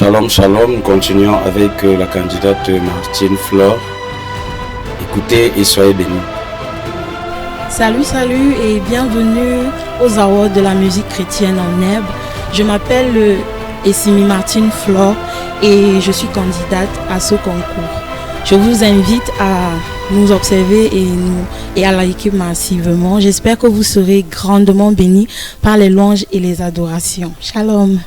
Shalom, shalom. Nous continuons avec la candidate Martine Flore. Écoutez et soyez bénis. Salut, salut et bienvenue aux Awards de la musique chrétienne en Neb. Je m'appelle Essimi Martine Flore et je suis candidate à ce concours. Je vous invite à nous observer et à liker massivement. J'espère que vous serez grandement bénis par les louanges et les adorations. Shalom.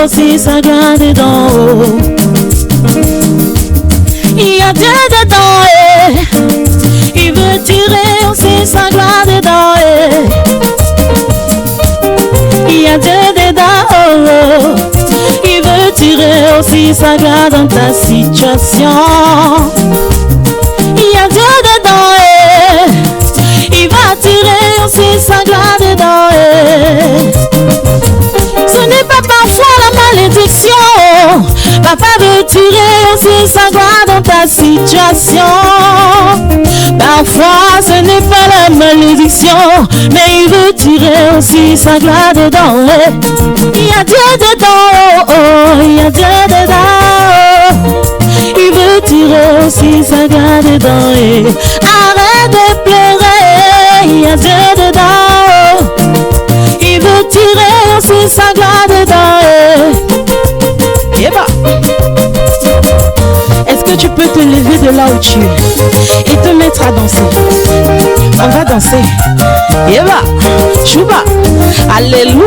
Aussi sa gloire dedans, oh. Il y a Dieu dedans, il veut tirer aussi sa gloire dedans, il y a Dieu dedans, oh. Il veut tirer aussi sa gloire dans ta situation. Il y a Dieu dedans, il va tirer aussi sa gloire dedans, Ce n'est pas parfois la malédiction. Papa veut tirer aussi sa gloire dans ta situation. Parfois ce n'est pas la malédiction, mais il veut tirer aussi sa gloire dedans. Il y a Dieu dedans, oh, il y a Dieu dedans. Il veut tirer aussi sa gloire dedans. Arrête de pleurer, il y a Dieu dedans. Il veut tirer aussi sa gloire dedans. Est-ce que tu peux te lever de là où tu es et te mettre à danser? On va danser. Chouba. Alléluia.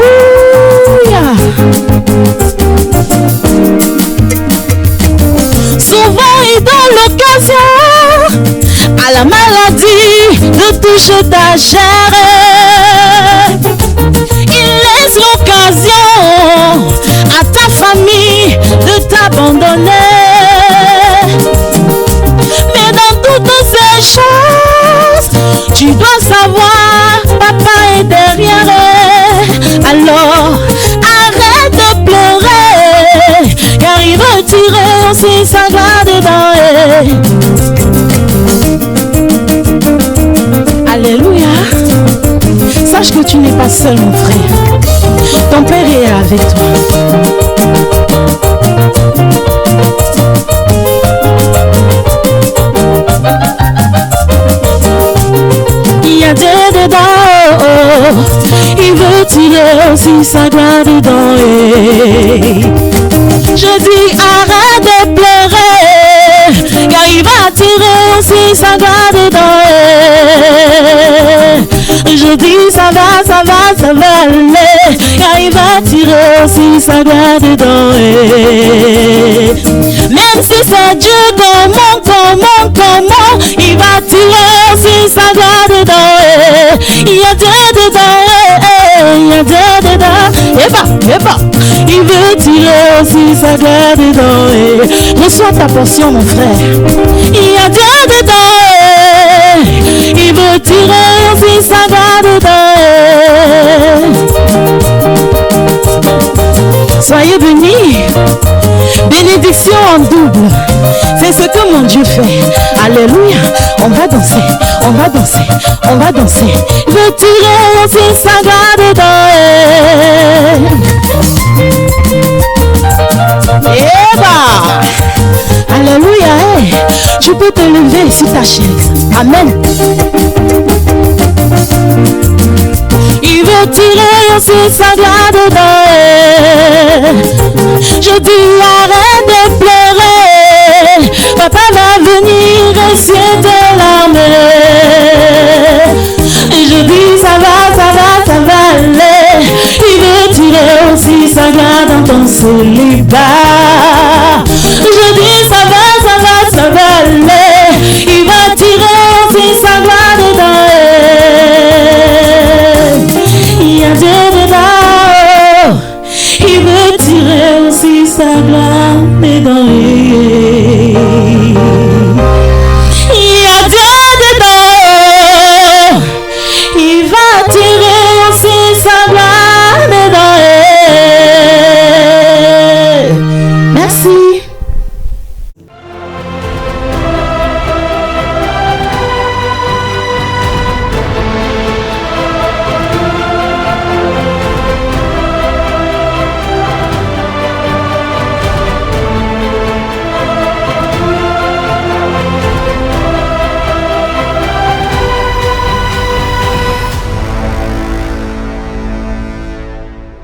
Souvent il donne l'occasion à la maladie de toucher ta chair. Il laisse l'occasion à ta famille de t'abandonner. Mais dans toutes ces choses, tu dois savoir, papa est derrière. Alors, arrête de pleurer, car il veut tirer aussi sa gloire dedans. Alléluia. Sache que tu n'es pas seul, mon frère. Ton père est avec toi. Il y a Dieu dedans, oh. Il veut tirer aussi sa gloire dedans. Je dis arrête de pleurer, car il va tirer aussi sa gloire dedans. Je dis ça va aller, car il va tirer aussi sa gloire dedans. Même si c'est Dieu, comment, il va tirer aussi sa gloire dedans. Il y a Dieu dedans, il y a Dieu dedans. Il veut tirer aussi sa gloire dedans. Reçois ta portion, mon frère. Il y a Dieu dedans, il veut tirer aussi sa gloire dedans. Soyez bénis. Bénédiction en double. C'est ce que mon Dieu fait. Alléluia. On va danser. Il veut tirer aussi sa gloire dedans. Alléluia. Tu peux te lever sur ta chaise. Amen. Il veut tirer aussi sa gloire dedans. Je dis arrête de pleurer. Papa va venir essuyer tes larmes. Je dis ça va aller. Il veut tirer aussi sa gloire dans ton célibat. dedans. Il veut tirer aussi sa gloire dedans. Il y a Dieu dedans. Il va tirer aussi sa gloire dedans. Merci.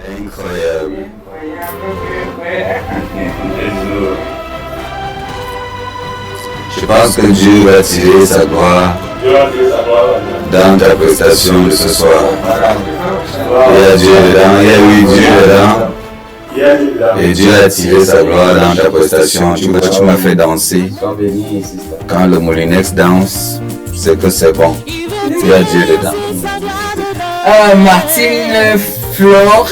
Incroyable. Je pense que Dieu va tirer sa gloire dans ta prestation de ce soir. Il y a Dieu dedans, il y a oui Dieu dedans. Et Dieu a tiré sa gloire dans ta prestation. Tu m'as fait danser. Quand le Moulinex danse, c'est que c'est bon. Il y a Dieu dedans. Martine Flore,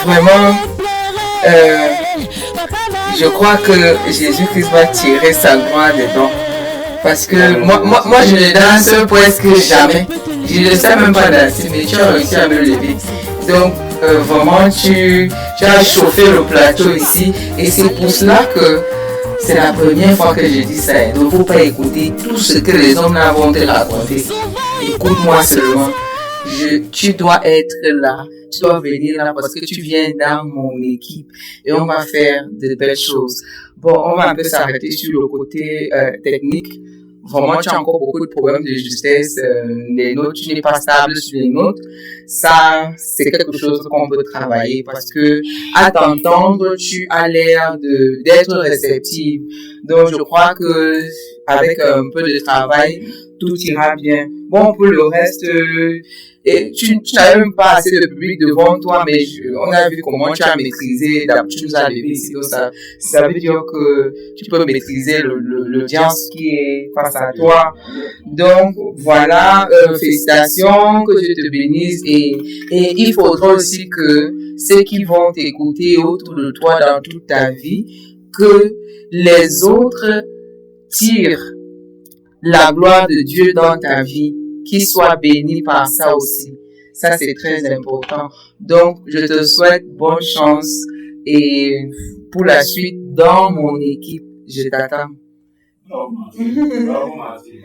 vraiment, je crois que Jésus-Christ va tirer sa gloire dedans. Parce que moi je ne danse presque jamais. Je ne sais même pas danser, mais tu as réussi à me lever. Donc, vraiment, tu as chauffé le plateau ici. Et c'est pour cela que c'est la première fois que je dis ça. Il ne faut pas écouter tout ce que les hommes là vont te raconter. Écoute-moi seulement. Tu dois être là, tu dois venir là parce que tu viens dans mon équipe et on va faire de belles choses. Bon, on va un peu s'arrêter sur le côté technique. Vraiment, tu as encore beaucoup de problèmes de justesse. Les notes, tu n'es pas stable sur les notes. Ça, c'est quelque chose qu'on peut travailler parce que à t'entendre, tu as l'air d'être réceptive. Donc, je crois que avec un peu de travail, tout ira bien. Bon, pour le reste, et tu n'avais même pas assez de public devant toi, mais on a vu comment tu as maîtrisé, tu nous as levé ici, donc ça veut dire que tu peux maîtriser l'audience qui est face à toi. Donc, voilà, félicitations, que Dieu te bénisse, et il faudra aussi que ceux qui vont t'écouter autour de toi dans toute ta vie, que les autres tirent la gloire de Dieu dans ta vie, qu'ils soient bénis par ça aussi. Ça, c'est très important. Donc, je te souhaite bonne chance et pour la suite, dans mon équipe, je t'attends. Bravo, Martine.